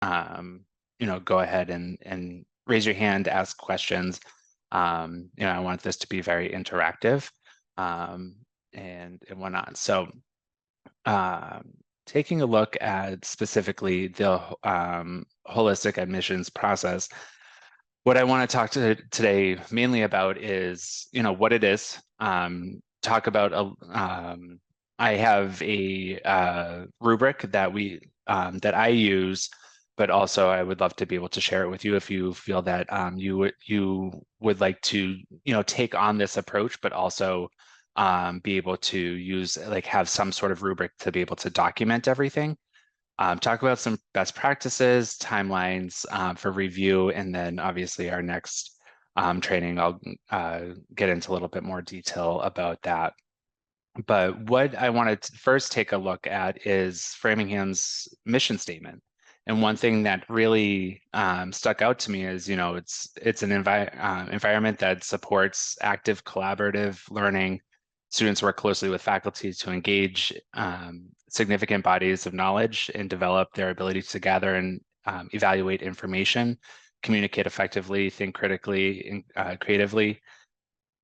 go ahead and raise your hand, ask questions. I want this to be very interactive and whatnot. So taking a look at specifically the holistic admissions process, what I want to talk today mainly about is, what it is. Talk about I have a rubric that I use, but also I would love to be able to share it with you if you feel that you would like to, take on this approach, but also be able to have some sort of rubric to be able to document everything. Talk about some best practices, timelines for review, and then obviously our next training, I'll get into a little bit more detail about that. But what I wanted to first take a look at is Framingham's mission statement. And one thing that really stuck out to me is, it's an environment that supports active collaborative learning. Students work closely with faculty to engage significant bodies of knowledge and develop their ability to gather and evaluate information, communicate effectively, think critically and creatively,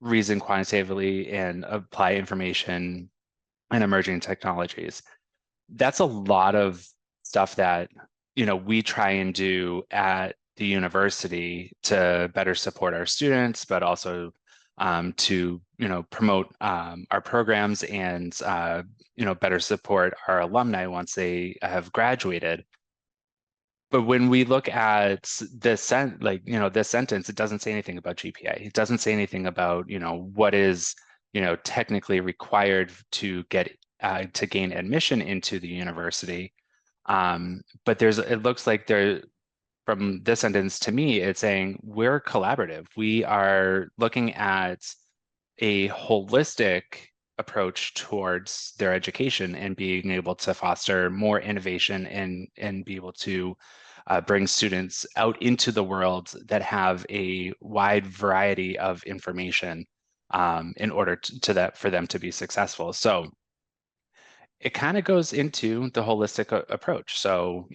reason quantitatively, and apply information and emerging technologies. That's a lot of stuff that, we try and do at the university to better support our students, but also to, promote our programs and, better support our alumni once they have graduated. But when we look at this this sentence, it doesn't say anything about GPA. It doesn't say anything about, what is, technically required to gain admission into the university. But it looks like from this sentence to me, it's saying we're collaborative. We are looking at a holistic approach towards their education and being able to foster more innovation and be able to bring students out into the world that have a wide variety of information in order for them to be successful. So it kind of goes into the holistic approach. So,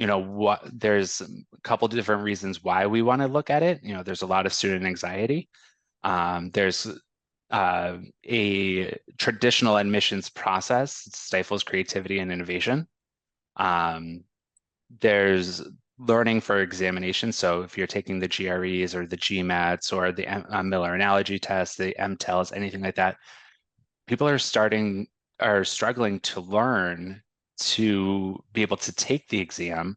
there's a couple different reasons why we want to look at it. There's a lot of student anxiety. There's a traditional admissions process stifles creativity and innovation. There's learning for examination. So if you're taking the GREs or the GMATs or the Miller Analogy Test, the MTELs, anything like that, people are struggling to learn to be able to take the exam,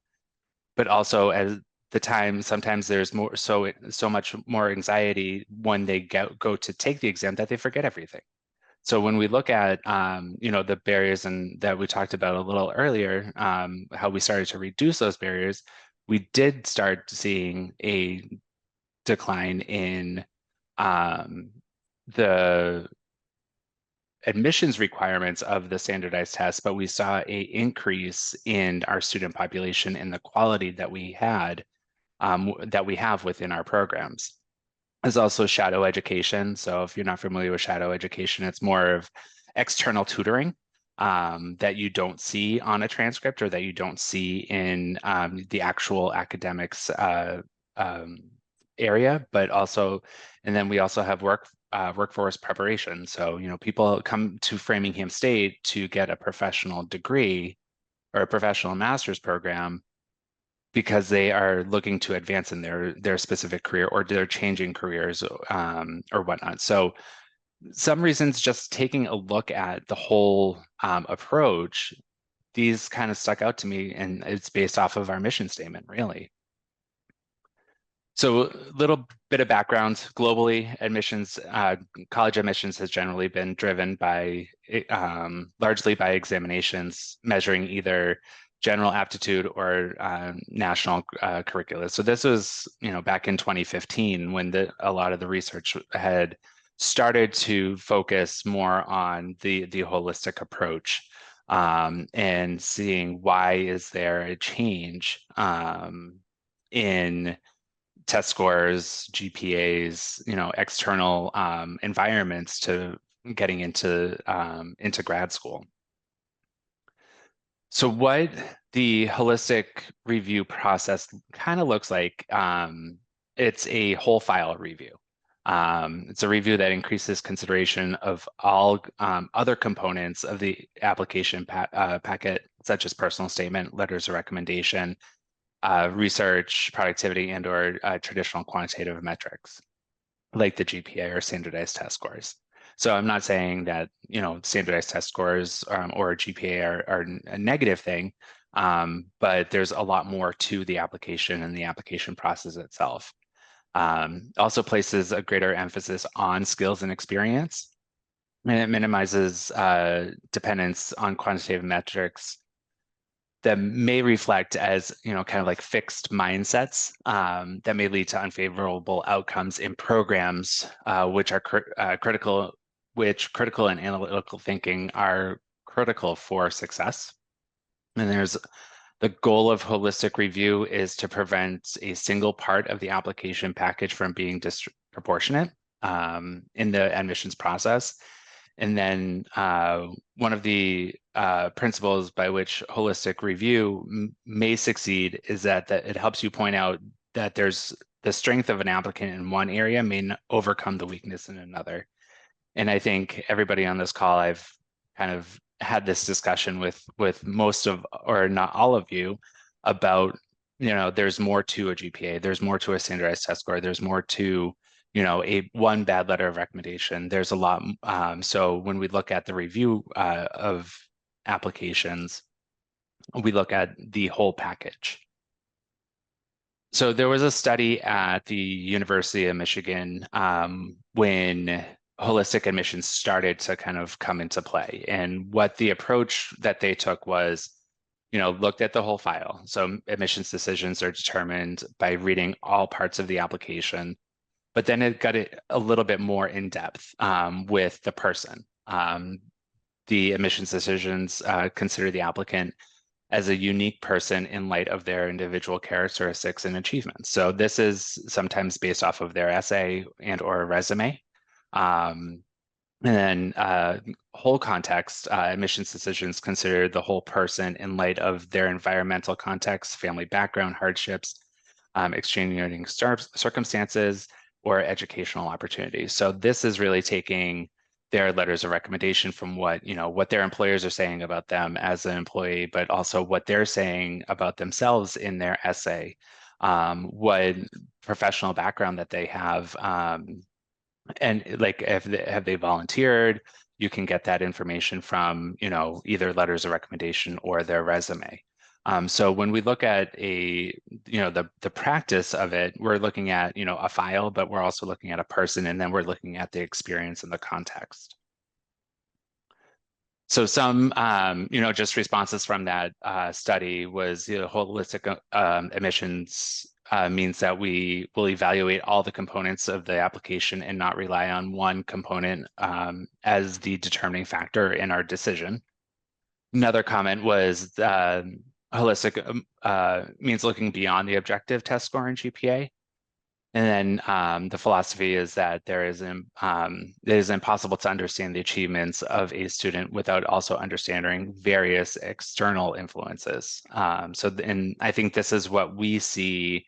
but also at the time, sometimes there's so much more anxiety when they go to take the exam that they forget everything. So when we look at the barriers and that we talked about a little earlier, how we started to reduce those barriers, we did start seeing a decline in the admissions requirements of the standardized tests, but we saw an increase in our student population and the quality that we have within our programs. There's also shadow education. So if you're not familiar with shadow education, it's more of external tutoring that you don't see on a transcript or that you don't see in the actual academics area, but also, and then we also have workforce preparation. So, people come to Framingham State to get a professional degree or a professional master's program because they are looking to advance in their specific career or they're changing careers or whatnot. So some reasons, just taking a look at the whole approach, these kind of stuck out to me, and it's based off of our mission statement, really. So a little bit of background. Globally, college admissions has generally been driven by largely by examinations measuring either general aptitude or national curricula. So this was, back in 2015 when a lot of the research had started to focus more on the holistic approach and seeing why is there a change in test scores, GPAs, external environments to getting into grad school. So what the holistic review process kind of looks like, it's a whole file review. It's a review that increases consideration of all other components of the application packet, such as personal statement, letters of recommendation, research, productivity, and/or traditional quantitative metrics, like the GPA or standardized test scores. So I'm not saying that, standardized test scores or GPA are a negative thing, but there's a lot more to the application and the application process itself. Also places a greater emphasis on skills and experience, and it minimizes dependence on quantitative metrics that may reflect as, kind of like fixed mindsets that may lead to unfavorable outcomes in programs which are critical, which critical and analytical thinking are critical for success. And there's the goal of holistic review is to prevent a single part of the application package from being disproportionate in the admissions process. And then one of the principles by which holistic review may succeed is that it helps you point out that there's the strength of an applicant in one area may overcome the weakness in another. And I think everybody on this call, I've kind of had this discussion with most of, or not all of you, about, there's more to a GPA, there's more to a standardized test score, there's more to, a one bad letter of recommendation. There's a lot. So when we look at the review of applications, we look at the whole package. So there was a study at the University of Michigan when holistic admissions started to kind of come into play. And what the approach that they took was, looked at the whole file. So admissions decisions are determined by reading all parts of the application, but then it got it a little bit more in depth with the person. The admissions decisions consider the applicant as a unique person in light of their individual characteristics and achievements. So this is sometimes based off of their essay and/or resume. And then whole context, admissions decisions consider the whole person in light of their environmental context, family background, hardships, extenuating circumstances, or educational opportunities. So this is really taking their letters of recommendation from what their employers are saying about them as an employee, but also what they're saying about themselves in their essay, what professional background that they have, and like if have they volunteered. You can get that information from either letters of recommendation or their resume. So when we look at the practice of it, we're looking at a file, but we're also looking at a person, and then we're looking at the experience and the context. So some just responses from that study was holistic admissions means that we will evaluate all the components of the application and not rely on one component as the determining factor in our decision. Another comment was holistic means looking beyond the objective test score and GPA. And then the philosophy is that it is impossible to understand the achievements of a student without also understanding various external influences. And I think this is what we see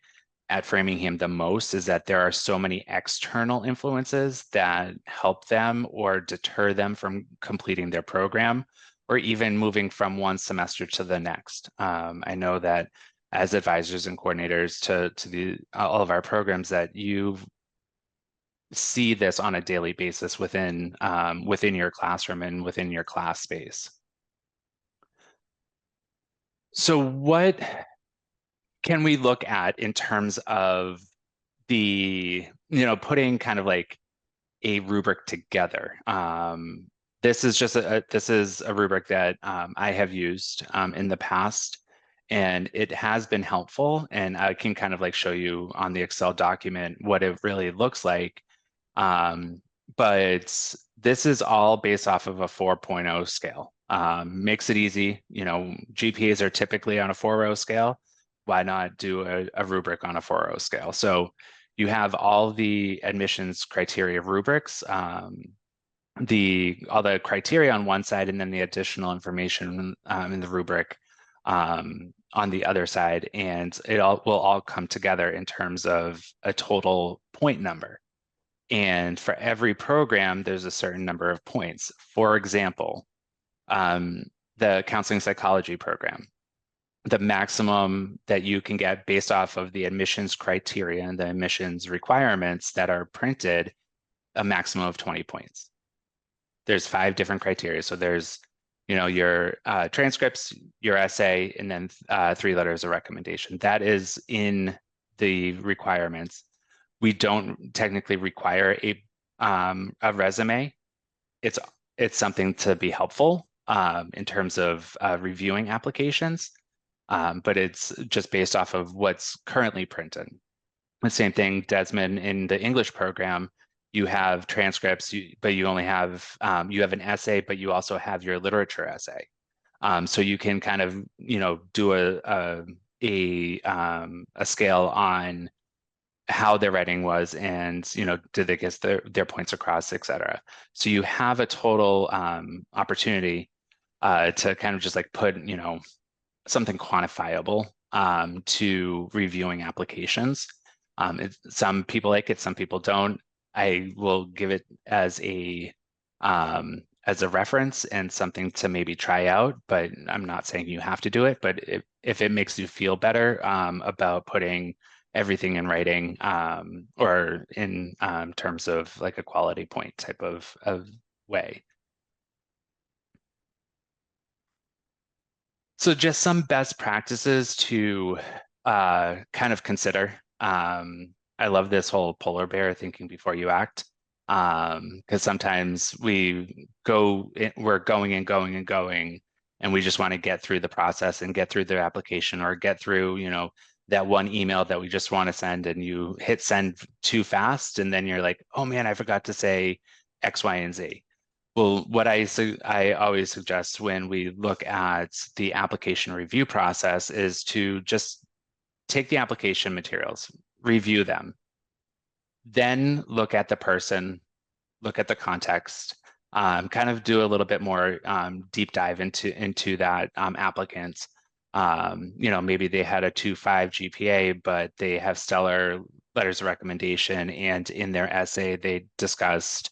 at Framingham the most, is that there are so many external influences that help them or deter them from completing their program, or even moving from one semester to the next. I know that as advisors and coordinators to all of our programs, that you see this on a daily basis within your classroom and within your class space. So what can we look at in terms of the putting kind of like a rubric together? This is just a rubric that I have used in the past, and it has been helpful. And I can kind of like show you on the Excel document what it really looks like. But this is all based off of a 4.0 scale. Makes it easy. GPAs are typically on a 4.0 scale. Why not do a rubric on a 4.0 scale? So you have all the admissions criteria rubrics, all the criteria on one side, and then the additional information in the rubric on the other side, and it all will all come together in terms of a total point number. And for every program, there's a certain number of points. For example, the counseling psychology program, the maximum that you can get based off of the admissions criteria and the admissions requirements that are printed, a maximum of 20 points. There's 5 different criteria. So there's, your transcripts, your essay, and then 3 letters of recommendation. That is in the requirements. We don't technically require a resume. It's something to be helpful in terms of reviewing applications, but it's just based off of what's currently printed. The same thing, Desmond, in the English program, you have transcripts, but you only have you have an essay, but you also have your literature essay. So you can kind of do a scale on how their writing was, and did they get their points across, etc. So you have a total opportunity to kind of just like put something quantifiable to reviewing applications. Some people like it, some people don't. I will give it as a reference and something to maybe try out, but I'm not saying you have to do it. But if it makes you feel better about putting everything in writing or in terms of like a quality point type of way. So just some best practices to kind of consider. I love this whole polar bear thinking before you act, because sometimes we're going and going and going, and we just want to get through the process and get through the application or get through, that one email that we just want to send, and you hit send too fast, and then you're like, oh man, I forgot to say X, Y, and Z. Well, what I always suggest when we look at the application review process is to just take the application materials, review them, then look at the person, look at the context, kind of do a little bit more deep dive into that applicant. Maybe they had a 2.5 GPA, but they have stellar letters of recommendation, and in their essay they discussed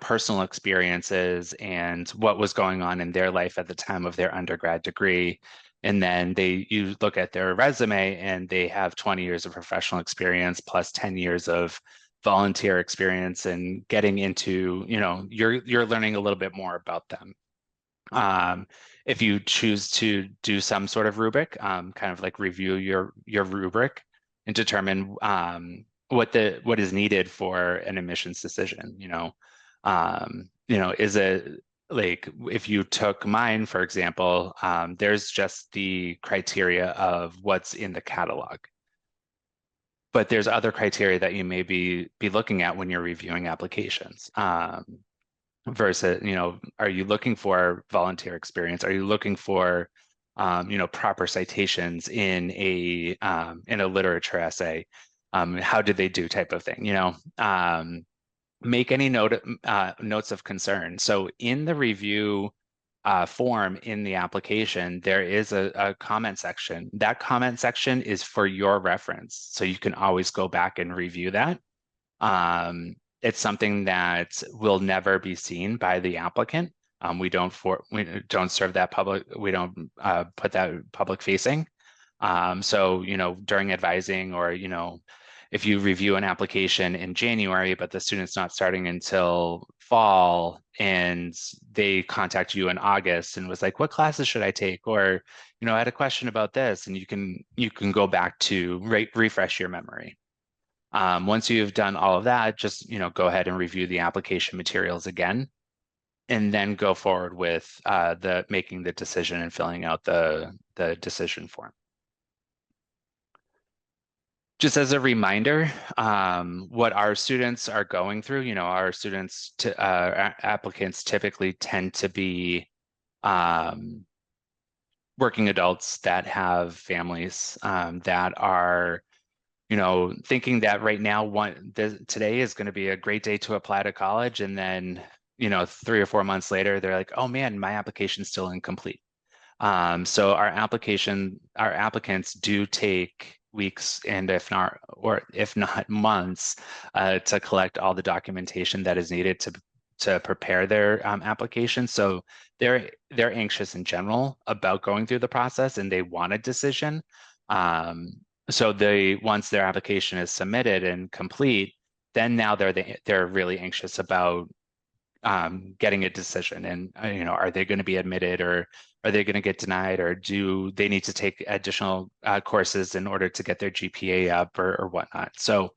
personal experiences and what was going on in their life at the time of their undergrad degree. And then you look at their resume and they have 20 years of professional experience plus 10 years of volunteer experience, and getting into, you're learning a little bit more about them. If you choose to do some sort of rubric, kind of like review your rubric and determine what is needed for an admissions decision. Is it like, if you took mine, for example, there's just the criteria of what's in the catalog. But there's other criteria that you may be looking at when you're reviewing applications. Versus, are you looking for volunteer experience? Are you looking for proper citations in a literature essay? How did they do type of thing? Make any notes of concern. So in the review form in the application, there is a comment section. That comment section is for your reference, so you can always go back and review that. It's something that will never be seen by the applicant. We don't serve that public. We don't put that public facing. So during advising, or if you review an application in January, but the student's not starting until fall, and they contact you in August and was like, what classes should I take? Or, I had a question about this, and you can go back to refresh your memory. Once you've done all of that, just, go ahead and review the application materials again, and then go forward with making the decision and filling out the decision form. Just as a reminder, what our students are going through, our students, applicants typically tend to be working adults that have families that are, thinking that right now, today is going to be a great day to apply to college. And then, 3 or 4 months later, they're like, oh man, my application's still incomplete. So our applicants do take weeks and if not months to collect all the documentation that is needed to prepare their application. So they're anxious in general about going through the process and they want a decision. So once their application is submitted and complete, then now they're really anxious about getting a decision and are they going to be admitted or are they going to get denied or do they need to take additional courses in order to get their GPA up or whatnot. So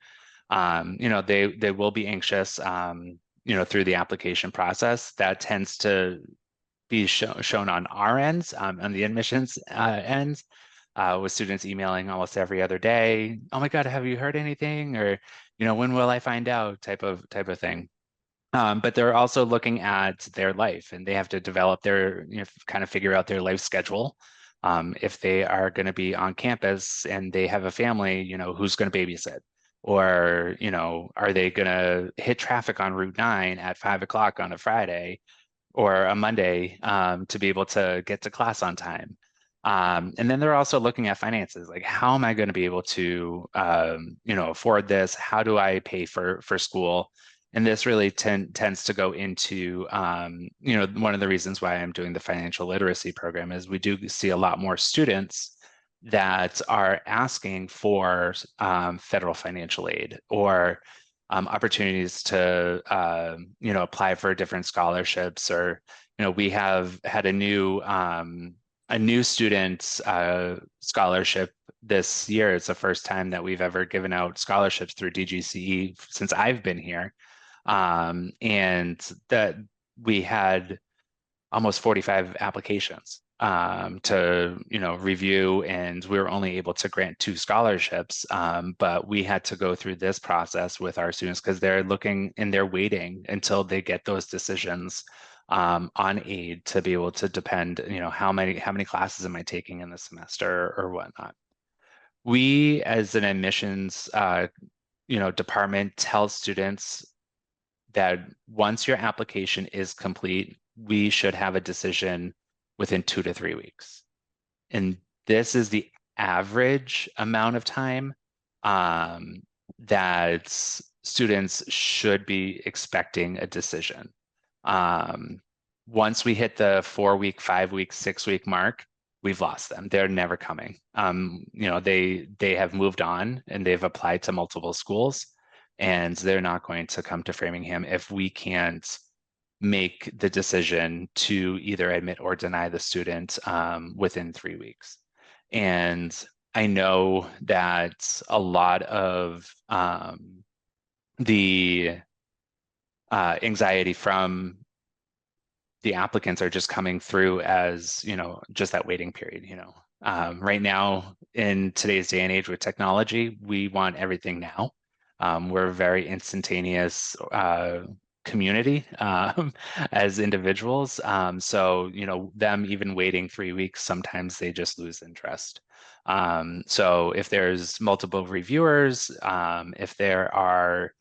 they will be anxious through the application process. That tends to be shown on our ends, on the admissions ends, with students emailing almost every other day. Oh my God, have you heard anything? Or when will I find out? Type of thing. But they're also looking at their life and they have to develop their, kind of figure out their life schedule. If they are going to be on campus and they have a family, who's going to babysit? Or, are they going to hit traffic on Route 9 at 5 o'clock on a Friday or a Monday to be able to get to class on time? And then they're also looking at finances, like how am I going to be able to, afford this? How do I pay for school? And this really tends to go into, one of the reasons why I'm doing the financial literacy program is we do see a lot more students that are asking for federal financial aid or opportunities to, apply for different scholarships or, we have had a new student scholarship this year. It's the first time that we've ever given out scholarships through DGCE since I've been here. And that we had almost 45 applications to review, and we were only able to grant 2 scholarships. But we had to go through this process with our students because they're looking and they're waiting until they get those decisions on aid to be able to depend, how many classes am I taking in the semester or whatnot. We, as an admissions department, tell students that once your application is complete, we should have a decision within 2 to 3 weeks. And this is the average amount of time that students should be expecting a decision. Once we hit the 4-week, 5-week, 6-week mark, we've lost them. They're never coming. They have moved on and they've applied to multiple schools, and they're not going to come to Framingham if we can't make the decision to either admit or deny the student within 3 weeks. And I know that a lot of the anxiety from the applicants are just coming through as, just that waiting period, right now in today's day and age with technology, we want everything now. We're a very instantaneous community as individuals. So, them even waiting 3 weeks, sometimes they just lose interest. So if there's multiple reviewers, if there are,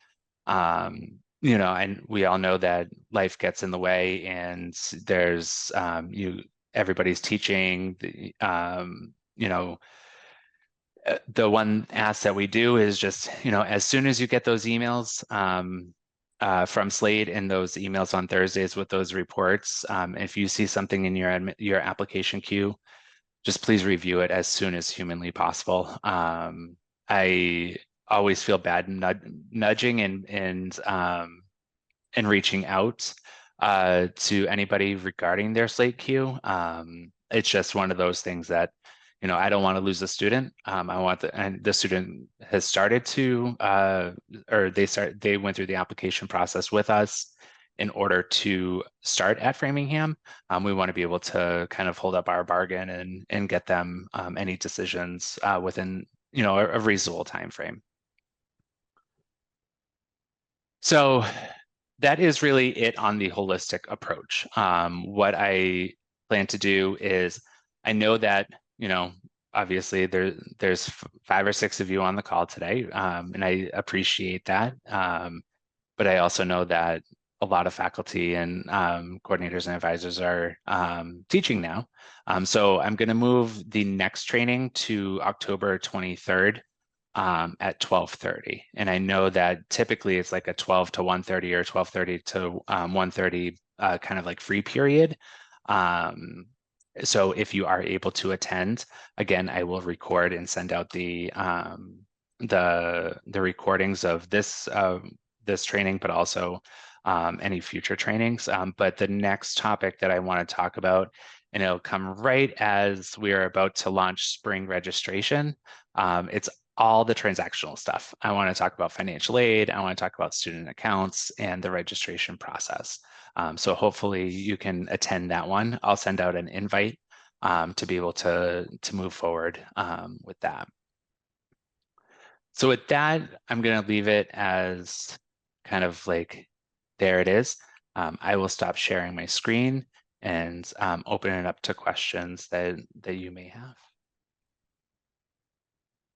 and we all know that life gets in the way and there's, everybody's teaching, the one ask that we do is just, as soon as you get those emails from Slate and those emails on Thursdays with those reports, if you see something in your application queue, just please review it as soon as humanly possible. I always feel bad nudging and reaching out to anybody regarding their Slate queue. It's just one of those things that, I don't want to lose a student. I want and the student has started to, or they went through the application process with us in order to start at Framingham. We want to be able to kind of hold up our bargain and get them any decisions within, a reasonable time frame. So that is really it on the holistic approach. What I plan to do is, I know that, obviously there's 5 or 6 of you on the call today, and I appreciate that. But I also know that, a lot of faculty and coordinators and advisors are teaching now. So I'm going to move the next training to October 23rd at 12:30. And I know that typically it's like a 12 to 1:30 or 12:30 to 1:30 kind of like free period. So if you are able to attend, again, I will record and send out the recordings of this training, but also any future trainings. But the next topic that I want to talk about, and it'll come right as we are about to launch spring registration. It's all the transactional stuff. I want to talk about financial aid. I want to talk about student accounts and the registration process. So hopefully you can attend that one. I'll send out an invite to be able to move forward with that. So with that, I'm going to leave it as kind of like, there it is. I will stop sharing my screen and open it up to questions that you may have.